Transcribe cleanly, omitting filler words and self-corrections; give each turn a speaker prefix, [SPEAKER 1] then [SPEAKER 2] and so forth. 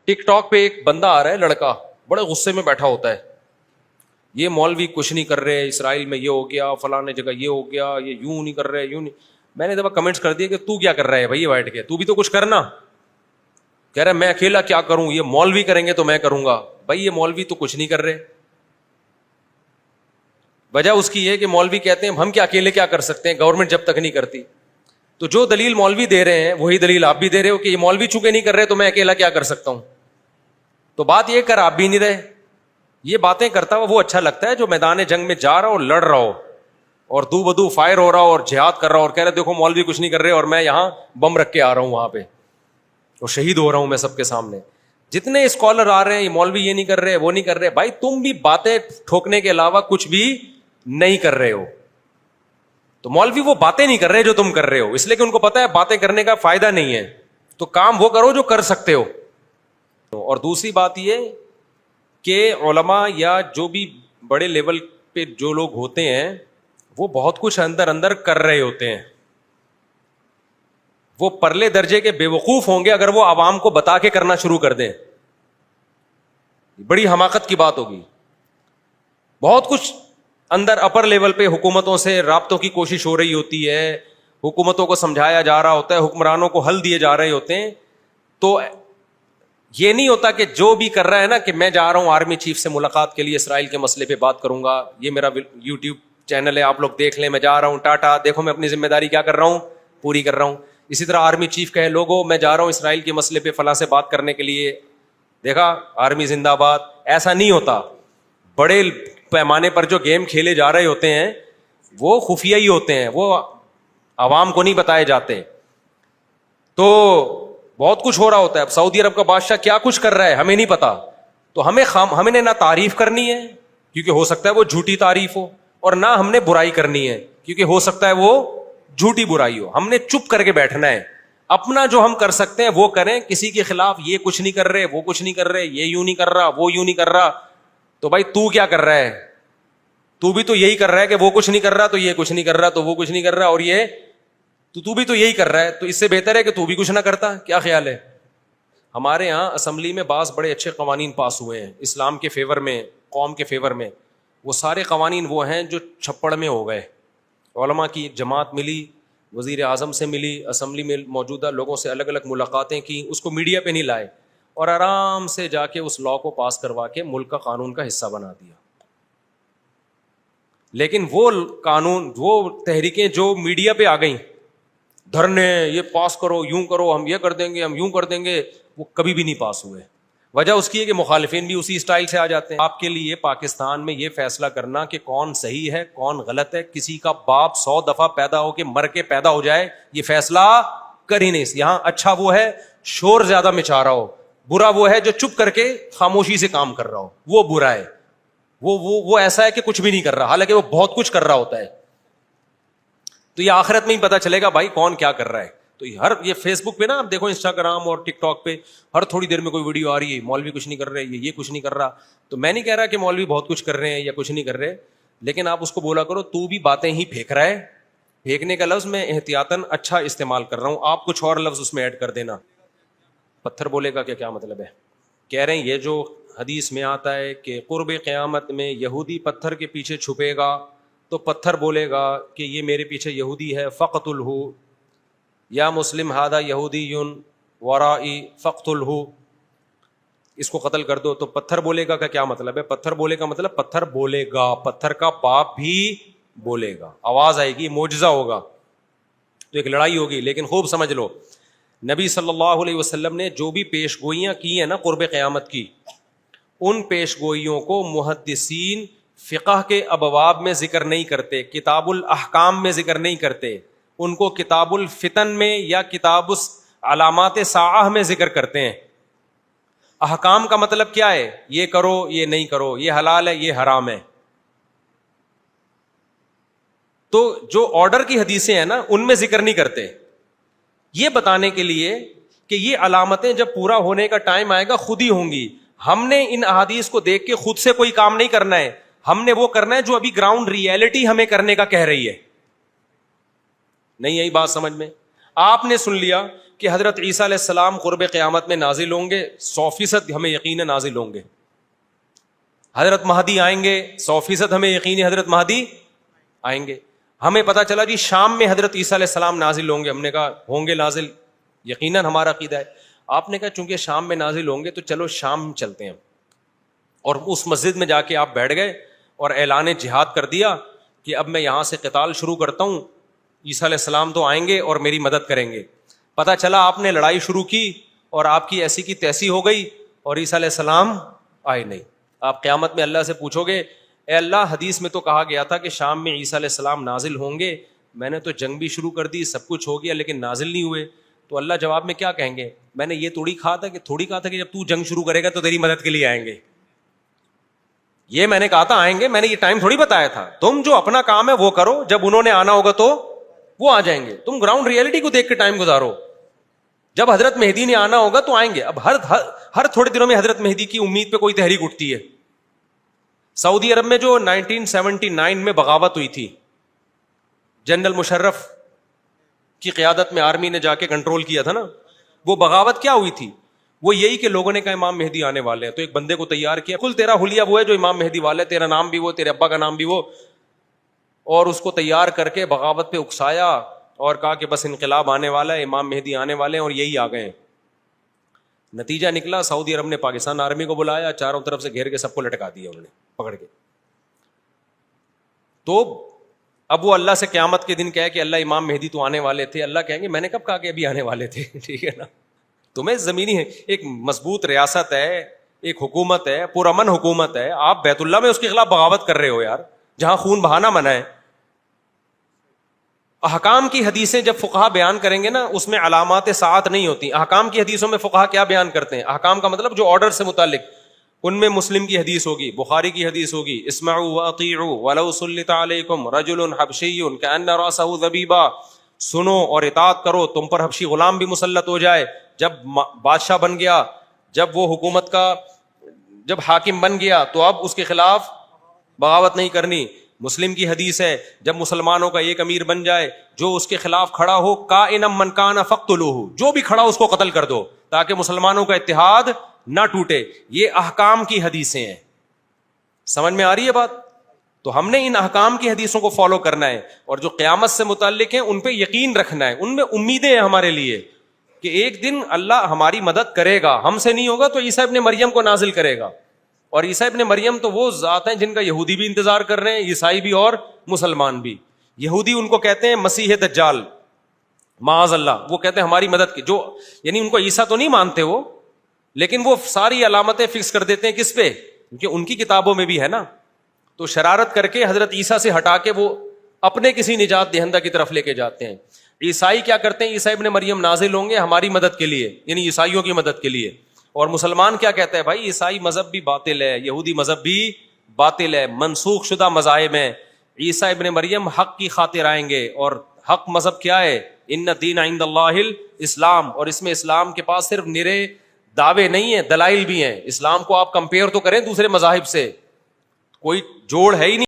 [SPEAKER 1] ٹک talk پہ ایک بندہ آ رہا ہے, لڑکا بڑے غصے میں بیٹھا ہوتا ہے, یہ مولوی کچھ نہیں کر رہے, اسرائیل میں یہ ہو گیا, فلانے جگہ یہ ہو گیا, یہ یوں نہیں کر رہے, یوں نہیں. میں نے دفعہ کمنٹس کر دیا کہ تو کیا کر رہا ہے بھائی بیٹھ کے, تو بھی تو کچھ کرنا. کہہ رہا ہے میں اکیلا کیا کروں, یہ مولوی کریں گے تو میں کروں گا. بھائی یہ مولوی تو کچھ نہیں کر رہے. وجہ اس کی یہ کہ مولوی کہتے ہیں ہم کیا اکیلے کیا کر سکتے ہیں, گورنمنٹ جب تک نہیں کرتی. تو جو دلیل مولوی دے رہے ہیں وہی دلیل آپ بھی دے رہے ہو کہ یہ مولوی چونکہ نہیں کر رہے تو میں اکیلا کیا کر سکتا ہوں. تو بات یہ کر آپ بھی نہیں رہے. یہ باتیں کرتا ہوا وہ اچھا لگتا ہے جو میدان جنگ میں جا رہا ہو, لڑ رہا ہو, اور دو بدو فائر ہو رہا ہو اور جہاد کر رہا ہو, اور کہہ رہے دیکھو مولوی کچھ نہیں کر رہے اور میں یہاں بم رکھ کے آ رہا ہوں وہاں پہ اور شہید ہو رہا ہوں میں سب کے سامنے. جتنے اسکالر آ رہے ہیں یہ مولوی یہ نہیں کر رہے وہ نہیں کر رہے. بھائی تم بھی باتیں ٹھوکنے کے علاوہ کچھ بھی نہیں کر رہے ہو. تو مولوی وہ باتیں نہیں کر رہے جو تم کر رہے ہو, اس لیے کہ ان کو پتا ہے باتیں کرنے کا فائدہ نہیں ہے. تو کام وہ کرو جو کر سکتے ہو. اور دوسری بات یہ کہ علماء یا جو بھی بڑے لیول پہ جو لوگ ہوتے ہیں وہ بہت کچھ اندر اندر کر رہے ہوتے ہیں. وہ پرلے درجے کے بے وقوف ہوں گے اگر وہ عوام کو بتا کے کرنا شروع کر دیں. بڑی حماقت کی بات ہوگی. بہت کچھ اندر اپر لیول پہ حکومتوں سے رابطوں کی کوشش ہو رہی ہوتی ہے, حکومتوں کو سمجھایا جا رہا ہوتا ہے, حکمرانوں کو حل دیے جا رہے ہوتے ہیں. تو یہ نہیں ہوتا کہ جو بھی کر رہا ہے نا کہ میں جا رہا ہوں آرمی چیف سے ملاقات کے لیے اسرائیل کے مسئلے پہ بات کروں گا, یہ میرا یوٹیوب چینل ہے آپ لوگ دیکھ لیں, میں جا رہا ہوں ٹاٹا دیکھو میں اپنی ذمہ داری کیا کر رہا ہوں پوری کر رہا ہوں. اسی طرح آرمی چیف کہے لوگوں میں جا رہا ہوں اسرائیل کے مسئلے پہ فلاں سے بات کرنے کے لیے, دیکھا آرمی زندہ باد. ایسا نہیں ہوتا. بڑے پیمانے پر جو گیم کھیلے جا رہے ہوتے ہیں وہ خفیہ ہی ہوتے ہیں, وہ عوام کو نہیں بتائے جاتے. تو بہت کچھ ہو رہا ہوتا ہے. اب سعودی عرب کا بادشاہ کیا کچھ کر رہا ہے ہمیں نہیں پتا, تو ہمیں نہ تعریف کرنی ہے کیونکہ ہو سکتا ہے وہ جھوٹی تعریف ہو, اور نہ ہم نے برائی کرنی ہے کیونکہ ہو سکتا ہے وہ جھوٹی برائی ہو. ہم نے چپ کر کے بیٹھنا ہے. اپنا جو ہم کر سکتے ہیں وہ کریں. کسی کے خلاف یہ کچھ نہیں کر رہے وہ کچھ نہیں کر رہے, یہ یوں نہیں کر رہا وہ یوں نہیں کر رہا, تو بھائی تو کیا کر رہا ہے؟ تو بھی تو یہی کر رہا ہے کہ وہ کچھ نہیں کر رہا تو یہ کچھ نہیں کر رہا تو وہ کچھ نہیں کر رہا, اور یہ تو بھی تو یہی کر رہا ہے. تو اس سے بہتر ہے کہ تو بھی کچھ نہ کرتا. کیا خیال ہے؟ ہمارے یہاں اسمبلی میں بعض بڑے اچھے قوانین پاس ہوئے ہیں اسلام کے فیور میں, قوم کے فیور میں. وہ سارے قوانین وہ ہیں جو چھپڑ میں ہو گئے. علماء کی ایک جماعت ملی, وزیر اعظم سے ملی, اسمبلی میں موجودہ لوگوں سے الگ الگ ملاقاتیں کی, اس کو میڈیا پہ نہیں لائے اور آرام سے جا کے اس لا کو پاس کروا کے ملک کا قانون کا حصہ بنا دیا. لیکن وہ قانون, وہ تحریکیں جو میڈیا پہ آ گئیں, دھرنے, یہ پاس کرو, یوں کرو, ہم یہ کر دیں گے, ہم یوں کر دیں گے, وہ کبھی بھی نہیں پاس ہوئے. وجہ اس کی ہے کہ مخالفین بھی اسی اسٹائل سے آ جاتے ہیں. آپ کے لیے پاکستان میں یہ فیصلہ کرنا کہ کون صحیح ہے کون غلط ہے, کسی کا باپ 100 دفعہ پیدا ہو کے مر کے پیدا ہو جائے یہ فیصلہ کر ہی نہیں. یہاں اچھا وہ ہے شور زیادہ مچا رہا ہو, برا وہ ہے جو چپ کر کے خاموشی سے کام کر رہا ہو, وہ برا ہے. وہ ایسا ہے کہ کچھ بھی نہیں کر رہا حالانکہ وہ بہت کچھ کر رہا ہوتا ہے. تو یہ آخرت میں ہی پتا چلے گا بھائی کون کیا کر رہا ہے. تو یہ فیس بک پہ نا آپ دیکھو, انسٹاگرام اور ٹک ٹاک پہ ہر تھوڑی دیر میں کوئی ویڈیو آ رہی ہے, مولوی کچھ نہیں کر رہے, یہ کچھ نہیں کر رہا. تو میں نہیں کہہ رہا کہ مولوی بہت کچھ کر رہے ہیں یا کچھ نہیں کر رہے, لیکن آپ اس کو بولا کرو تو بھی باتیں ہی پھینک رہا ہے. پھینکنے کا لفظ میں احتیاطاً اچھا استعمال کر رہا ہوں, آپ کچھ اور لفظ اس میں ایڈ کر دینا. پتھر بولے گا کیا مطلب ہے؟ کہہ رہے ہیں یہ جو حدیث میں آتا ہے کہ قرب قیامت میں یہودی پتھر کے پیچھے چھپے گا تو پتھر بولے گا کہ یہ میرے پیچھے یہودی ہے, فقتلہ, یا مسلم ہادہ یہودی ورائی فقتلہ, اس کو قتل کر دو. تو پتھر بولے گا کا کیا مطلب ہے؟ پتھر بولے کا مطلب پتھر بولے گا, پتھر کا باپ بھی بولے گا, آواز آئے گی, معجزہ ہوگا, تو ایک لڑائی ہوگی. لیکن خوب سمجھ لو نبی صلی اللہ علیہ وسلم نے جو بھی پیش گوئیاں کی ہیں نا قرب قیامت کی, ان پیش گوئیوں کو محدثین فقہ کے ابواب میں ذکر نہیں کرتے, کتاب الاحکام میں ذکر نہیں کرتے, ان کو کتاب الفتن میں یا کتاب علامات ساعہ میں ذکر کرتے ہیں. احکام کا مطلب کیا ہے؟ یہ کرو یہ نہیں کرو, یہ حلال ہے یہ حرام ہے. تو جو آرڈر کی حدیثیں ہیں نا ان میں ذکر نہیں کرتے, یہ بتانے کے لیے کہ یہ علامتیں جب پورا ہونے کا ٹائم آئے گا خود ہی ہوں گی. ہم نے ان احادیث کو دیکھ کے خود سے کوئی کام نہیں کرنا ہے, ہم نے وہ کرنا ہے جو ابھی گراؤنڈ ریئلٹی ہمیں کرنے کا کہہ رہی ہے. نہیں یہی بات سمجھ میں؟ آپ نے سن لیا کہ حضرت عیسیٰ علیہ السلام قرب قیامت میں نازل ہوں گے، 100% ہمیں یقین ہے نازل ہوں گے. حضرت مہدی آئیں گے، 100% ہمیں یقین ہے حضرت مہدی آئیں گے. ہمیں پتا چلا جی شام میں حضرت عیسیٰ علیہ السلام نازل ہوں گے، ہم نے کہا ہوں گے نازل، یقیناً ہمارا عقیدہ ہے. آپ نے کہا چونکہ شام میں نازل ہوں گے تو چلو شام چلتے ہیں، اور اس مسجد میں جا کے آپ بیٹھ گئے اور اعلان جہاد کر دیا کہ اب میں یہاں سے قتال شروع کرتا ہوں، عیسیٰ علیہ السلام تو آئیں گے اور میری مدد کریں گے. پتا چلا آپ نے لڑائی شروع کی اور آپ کی ایسی کی تیسی ہو گئی اور عیسیٰ علیہ السلام آئے نہیں. آپ قیامت میں اللہ سے پوچھو گے اے اللہ حدیث میں تو کہا گیا تھا کہ شام میں عیسیٰ علیہ السلام نازل ہوں گے، میں نے تو جنگ بھی شروع کر دی، سب کچھ ہو گیا لیکن نازل نہیں ہوئے. تو اللہ جواب میں کیا کہیں گے؟ میں نے یہ تھوڑی کہا تھا کہ جب تو جنگ شروع کرے گا تو تیری مدد کے لیے آئیں گے. یہ میں نے کہا تھا آئیں گے، میں نے یہ ٹائم تھوڑی بتایا تھا. تم جو اپنا کام ہے وہ کرو، جب انہوں نے آنا ہوگا تو وہ آ جائیں گے. تم گراؤنڈ ریئلٹی کو دیکھ کے ٹائم گزارو. جب حضرت مہدی نے آنا ہوگا تو آئیں گے. اب ہر تھوڑے دنوں میں حضرت مہدی کی امید پہ کوئی تحریک اٹھتی ہے. سعودی عرب میں جو 1979 میں بغاوت ہوئی تھی، جنرل مشرف کی قیادت میں آرمی نے جا کے کنٹرول کیا تھا نا، وہ بغاوت کیا ہوئی تھی؟ وہ یہی کہ لوگوں نے کہا امام مہدی آنے والے ہیں، تو ایک بندے کو تیار کیا، کل تیرا حلیہ وہ ہے جو امام مہدی والا ہے، تیرا نام بھی وہ، تیرے ابا کا نام بھی وہ، اور اس کو تیار کر کے بغاوت پہ اکسایا اور کہا کہ بس انقلاب آنے والا ہے، امام مہدی آنے والے ہیں، اور یہی آ گئے ہیں. نتیجہ نکلا سعودی عرب نے پاکستان آرمی کو بلایا، چاروں طرف سے گھیر کے سب کو لٹکا دیا انہوں نے پکڑ کے. تو اب وہ اللہ سے قیامت کے دن کہے کہ اللہ امام مہدی تو آنے والے تھے، اللہ کہیں گے میں نے کب کہا کہ ابھی آنے والے تھے؟ ٹھیک ہے نا. تمہیں زمینی ہے ایک مضبوط ریاست ہے، ایک حکومت ہے، پرامن حکومت ہے، آپ بیت اللہ میں اس کے خلاف بغاوت کر رہے ہو یار، جہاں خون بہانا منع ہے. احکام کی حدیثیں جب فقہا بیان کریں گے نا، اس میں علامات ساعت نہیں ہوتی. احکام کی حدیثوں میں فقہا کیا بیان کرتے ہیں؟ احکام کا مطلب جو آرڈر سے متعلق، ان میں مسلم کی حدیث ہوگی، بخاری کی حدیث ہوگی، اسمعوا واطیعوا ولو سلط علیکم رجل حبشی کأن رأسہ ذبیبہ، سنو اور اطاعت کرو، تم پر حبشی غلام بھی مسلط ہو جائے. جب بادشاہ بن گیا، جب وہ حکومت کا جب حاکم بن گیا تو اب اس کے خلاف بغاوت نہیں کرنی. مسلم کی حدیث ہے جب مسلمانوں کا ایک امیر بن جائے، جو اس کے خلاف کھڑا ہو، کائنا من کان فاقتلوہ، جو بھی کھڑا اس کو قتل کر دو تاکہ مسلمانوں کا اتحاد نہ ٹوٹے. یہ احکام کی حدیثیں ہیں. سمجھ میں آ رہی ہے بات؟ تو ہم نے ان احکام کی حدیثوں کو فالو کرنا ہے، اور جو قیامت سے متعلق ہیں ان پہ یقین رکھنا ہے، ان میں امیدیں ہیں ہمارے لیے کہ ایک دن اللہ ہماری مدد کرے گا. ہم سے نہیں ہوگا تو عیسیٰ ابن مریم کو نازل کرے گا. اور عیسیٰ ابن مریم تو وہ ذات ہیں جن کا یہودی بھی انتظار کر رہے ہیں، عیسائی بھی اور مسلمان بھی. یہودی ان کو کہتے ہیں مسیح دجال، معاذ اللہ. وہ کہتے ہیں ہماری مدد کی، جو یعنی ان کو عیسیٰ تو نہیں مانتے وہ، لیکن وہ ساری علامتیں فکس کر دیتے ہیں کس پہ؟ کیونکہ ان کی کتابوں میں بھی ہے نا. تو شرارت کر کے حضرت عیسیٰ سے ہٹا کے وہ اپنے کسی نجات دہندہ کی طرف لے کے جاتے ہیں. عیسائی کیا کرتے ہیں؟ عیسیٰ ابن مریم نازل ہوں گے ہماری مدد کے لیے، یعنی عیسائیوں کی مدد کے لیے. اور مسلمان کیا کہتا ہے؟ بھائی عیسائی مذہب بھی باطل ہے، یہودی مذہب بھی باطل ہے، منسوخ شدہ مذاہب ہیں. عیسیٰ ابن مریم حق کی خاطر آئیں گے، اور حق مذہب کیا ہے؟ ان الدین عند اللہ الاسلام. اور اس میں اسلام کے پاس صرف نرے دعوے نہیں ہیں، دلائل بھی ہیں. اسلام کو آپ کمپیئر تو کریں دوسرے مذاہب سے، کوئی جوڑ ہے ہی نہیں.